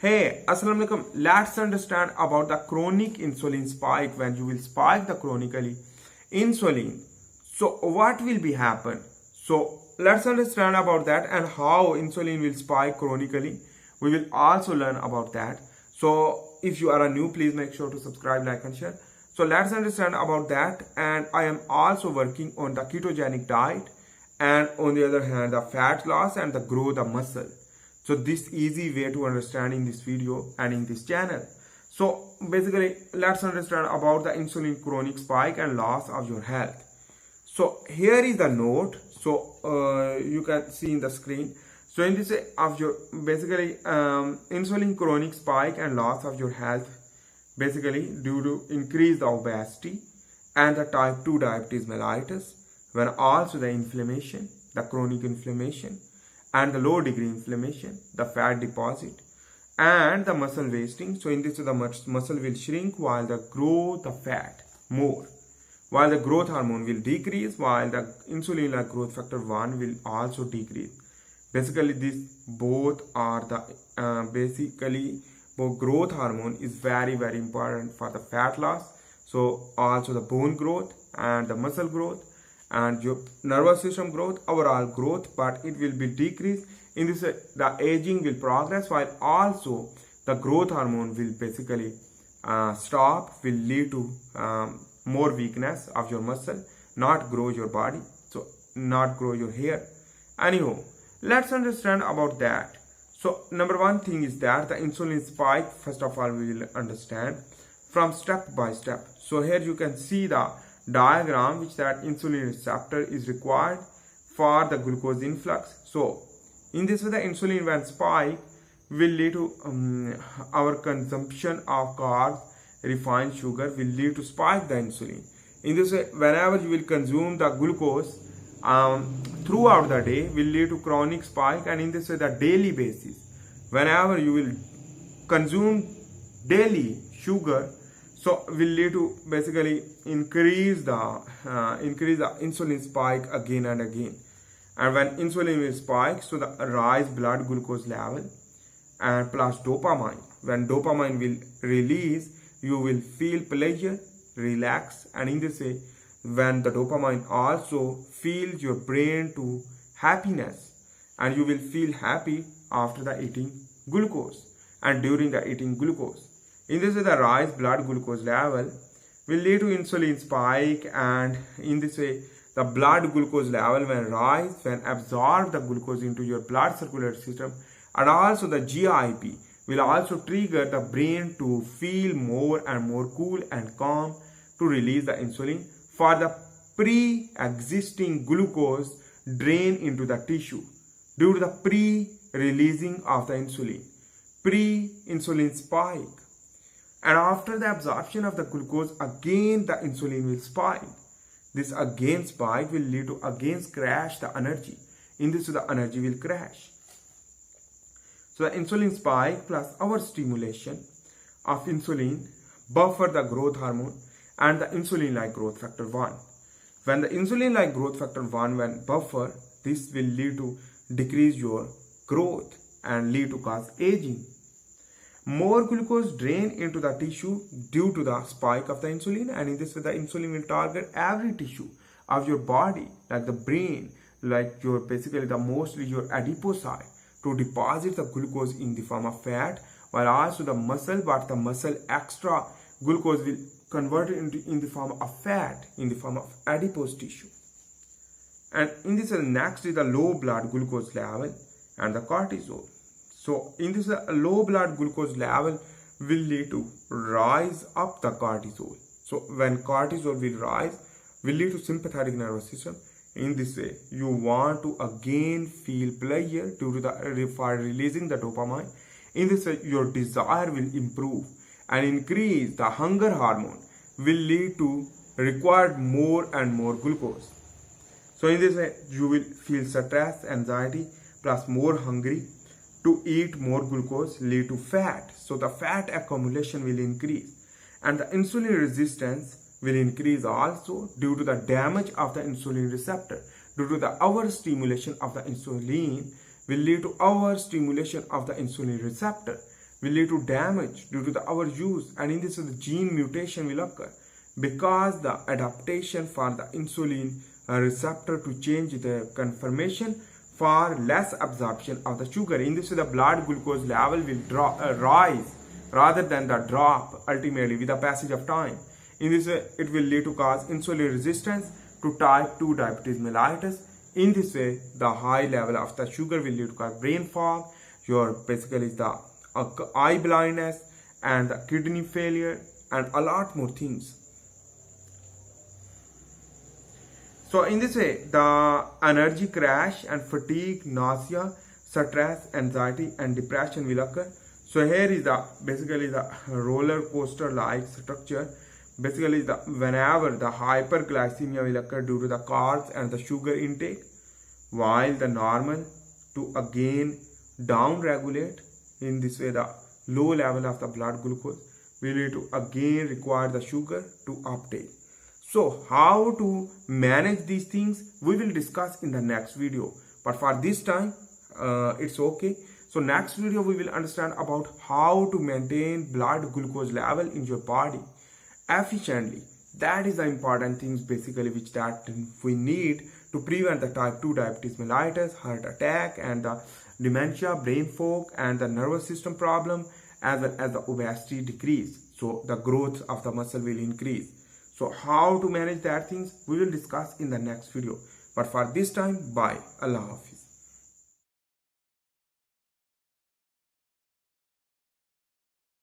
Hey, Assalamu alaikum. Let's understand about the chronic insulin spike. When you will spike the chronically insulin, so what will be happen? So let's understand about that and how insulin will spike chronically. We will also learn about that. So if you are a new, please make sure to subscribe, like and share. So let's understand about that. And I am also working on the ketogenic diet, and on the other hand the fat loss and the growth of muscle. So this easy way to understand in this video and in this channel. So basically let's understand about the insulin chronic spike and loss of your health. So here is the note. So you can see in the screen. So in this of your basically insulin chronic spike and loss of your health, basically due to increased obesity and the type 2 diabetes mellitus, when also the inflammation, the chronic inflammation and the low degree inflammation, the fat deposit and the muscle wasting. So in this the muscle will shrink while the growth of fat more, while the growth hormone will decrease, while the insulin like growth factor 1 will also decrease. Basically these both are the basically both growth hormone is very important for the fat loss. So also the bone growth and the muscle growth and your nervous system growth, overall growth, but it will be decreased. In this the aging will progress, while also the growth hormone will basically stop, will lead to more weakness of your muscle, not grow your body, so not grow your hair. Anyhow, let's understand about that. So number one thing is that the insulin spike, first of all we will understand from step by step. So here you can see the diagram which that insulin receptor is required for the glucose influx. So in this way the insulin when spike will lead to our consumption of carbs, refined sugar will lead to spike the insulin. In this way whenever you will consume the glucose throughout the day will lead to chronic spike, and in this way the daily basis whenever you will consume daily sugar, so will lead to basically increase the insulin spike again and again. And when insulin will spike, so the rise blood glucose level and plus dopamine. When dopamine will release, you will feel pleasure, relax, and in this way when the dopamine also fills your brain to happiness, and you will feel happy after the eating glucose and during the eating glucose. In this way the rise blood glucose level will lead to insulin spike, and in this way the blood glucose level when rise, when absorb the glucose into your blood circulatory system, and also the GIP will also trigger the brain to feel more and more cool and calm to release the insulin for the pre-existing glucose drain into the tissue due to the pre-releasing of the insulin, pre-insulin spike. And after the absorption of the glucose, again the insulin will spike. This again spike will lead to again crash the energy. In this the energy will crash. So the insulin spike plus our stimulation of insulin buffer the growth hormone and the insulin like growth factor 1. When the insulin like growth factor 1 when buffer, this will lead to decrease your growth and lead to cause aging. More glucose drain into the tissue due to the spike of the insulin, and in this way the insulin will target every tissue of your body, like the brain, like your basically the mostly your adipocyte, to deposit the glucose in the form of fat, while also the muscle, but the muscle extra glucose will convert it into in the form of fat, in the form of adipose tissue. And in this next is the low blood glucose level and the cortisol. So in this low blood glucose level will lead to rise up the cortisol. So when cortisol will rise, will lead to sympathetic nervous system. In this way, you want to again feel pleasure due to the for releasing the dopamine. In this way, your desire will improve and increase. The hunger hormone will lead to required more and more glucose. So in this way, you will feel stress, anxiety, plus more hungry. To eat more glucose lead to fat. So the fat accumulation will increase, and the insulin resistance will increase also due to the damage of the insulin receptor. Due to the overstimulation of the insulin will lead to overstimulation of the insulin receptor, will lead to damage due to the overuse, and in this the gene mutation will occur because the adaptation for the insulin receptor to change the conformation for less absorption of the sugar. In this way, the blood glucose level will rise rather than the drop ultimately with the passage of time. In this way, it will lead to cause insulin resistance to type 2 diabetes mellitus. In this way, the high level of the sugar will lead to cause brain fog, your basically the eye blindness and the kidney failure and a lot more things. So in this way, the energy crash and fatigue, nausea, stress, anxiety and depression will occur. So here is the basically the roller coaster like structure. Basically whenever the hyperglycemia will occur due to the carbs and the sugar intake, while the normal to again down regulate. In this way, the low level of the blood glucose will lead to again require the sugar to uptake. So how to manage these things we will discuss in the next video, but for this time it's okay. So next video we will understand about how to maintain blood glucose level in your body efficiently. That is the important things basically which that we need to prevent the type 2 diabetes mellitus, heart attack and the dementia, brain fog and the nervous system problem, as well as the obesity decrease. So the growth of the muscle will increase. So how to manage that things we will discuss in the next video. But for this time, bye. Allah Hafiz.